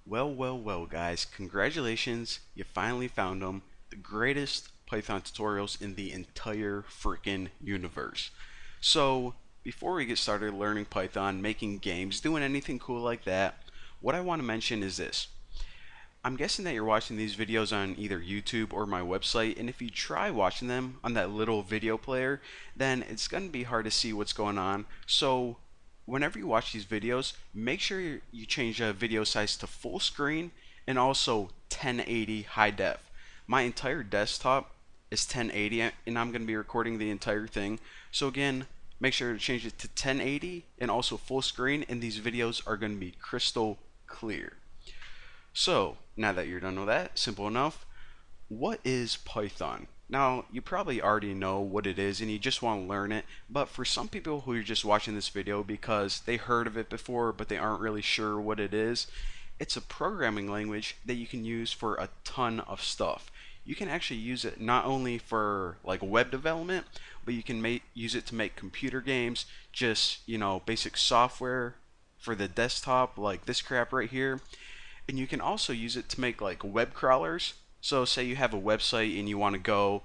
Well, guys, congratulations, you finally found them. The greatest Python tutorials in the entire freaking universe. So, before we get started learning Python, making games, doing anything cool like that, what I want to mention is this. I'm guessing that you're watching these videos on either YouTube or my website, and if you try watching them on that little video player, then it's going to be hard to see what's going on. So, whenever you watch these videos, make sure you change the video size to full screen and also 1080 high def. My entire desktop is 1080 and I'm going to be recording the entire thing. So again, make sure to change it to 1080 and also full screen, and these videos are going to be crystal clear. So, now that you're done with that, simple enough, what is Python? Now, you probably already know what it is and you just want to learn it, but for some people who are just watching this video because they heard of it before but they aren't really sure what it is, it's a programming language that you can use for a ton of stuff. You can actually use it not only for like web development, but you can use it to make computer games, just, basic software for the desktop like this crap right here. And you can also use it to make like web crawlers. So say you have a website and you want to go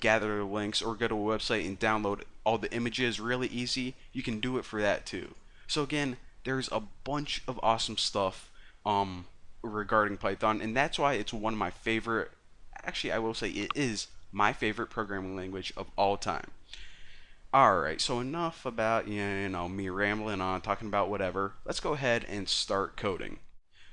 gather the links or go to a website and download all the images really easy, you can do it for that too. So again, there's a bunch of awesome stuff regarding Python, and that's why it's one of my favorite. Actually, I will say it is my favorite programming language of all time. Alright, so enough about me rambling on, talking about whatever. Let's go ahead and start coding.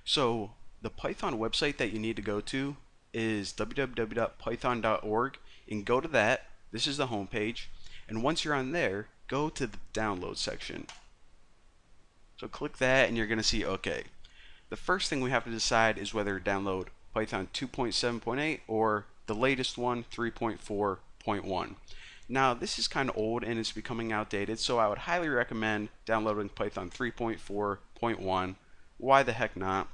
So the Python website that you need to go to is www.python.org, and go to that. This is the home page, and once you're on there, go to the download section. So click that and you're going to see okay. The first thing we have to decide is whether to download Python 2.7.8 or the latest one, 3.4.1. Now this is kind of old and it's becoming outdated, so I would highly recommend downloading Python 3.4.1. Why the heck not?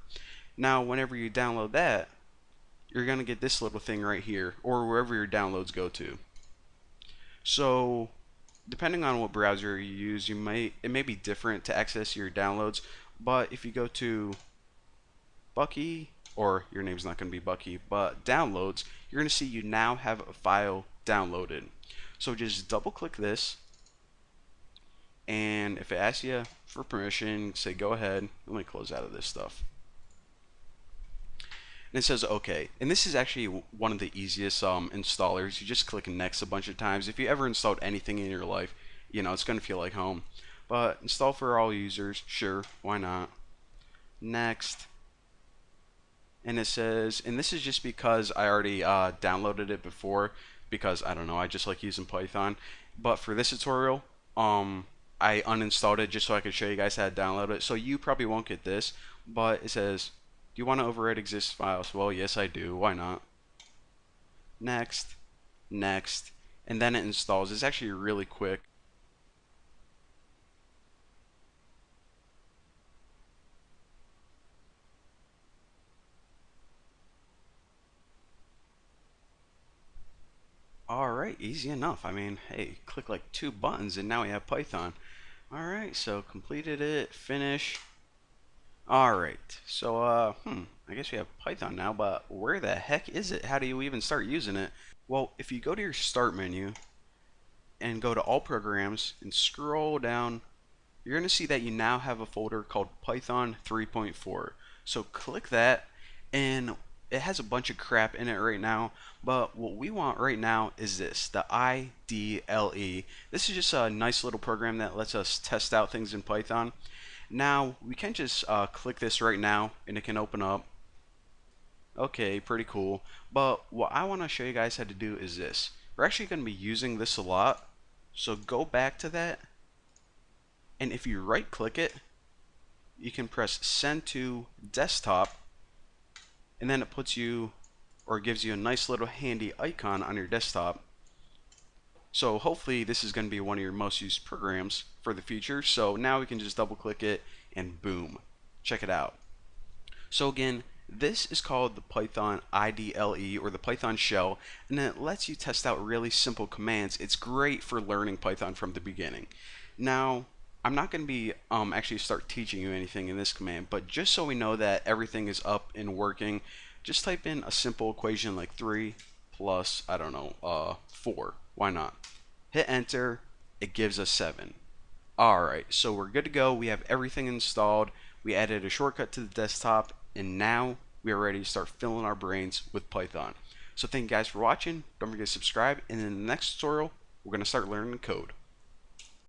Now whenever you download that, you're going to get this little thing right here, or wherever your downloads go to. So depending on what browser you use, it may be different to access your downloads, but if you go to Bucky, or your name's not going to be Bucky, but downloads, you're going to see you now have a file downloaded. So just double click this, and if it asks you for permission, say go ahead. Let me close out of this stuff. And it says okay. And this is actually one of the easiest installers. You just click next a bunch of times. If you ever installed anything in your life, it's going to feel like home. But install for all users, sure, why not? Next. And it says, and this is just because I already downloaded it before, because I don't know, I just like using Python. But for this tutorial, I uninstalled it just so I could show you guys how to download it. So you probably won't get this, but it says, do you want to overwrite existing files? Well, yes I do. Why not? Next, next, and then it installs. It's actually really quick. Alright, easy enough. I mean, hey, click like 2 buttons and now we have Python. Alright, so completed it, finish. Alright, so I guess we have Python now, but where the heck is it? How do you even start using it? Well, if you go to your start menu and go to all programs and scroll down, you're going to see that you now have a folder called Python 3.4. So click that, and it has a bunch of crap in it right now, but what we want right now is this, the IDLE. This is just a nice little program that lets us test out things in Python. Now we can just click this right now and it can open up. Okay, pretty cool. But what I want to show you guys how to do is this. We're actually going to be using this a lot, so go back to that, and if you right click it, you can press send to desktop, and then it puts you, or gives you a nice little handy icon on your desktop. So hopefully this is going to be one of your most used programs for the future. So now we can just double click it and boom, check it out. So again, this is called the Python IDLE, or the Python shell, and it lets you test out really simple commands. It's great for learning Python from the beginning. Now I'm not going to be actually start teaching you anything in this command, but just so we know that everything is up and working, just type in a simple equation like 3 plus, I don't know, 4. Why not? Hit enter, it gives us 7. Alright, so we're good to go. We have everything installed. We added a shortcut to the desktop, and now we are ready to start filling our brains with Python. So thank you guys for watching. Don't forget to subscribe, and in the next tutorial, we're going to start learning the code.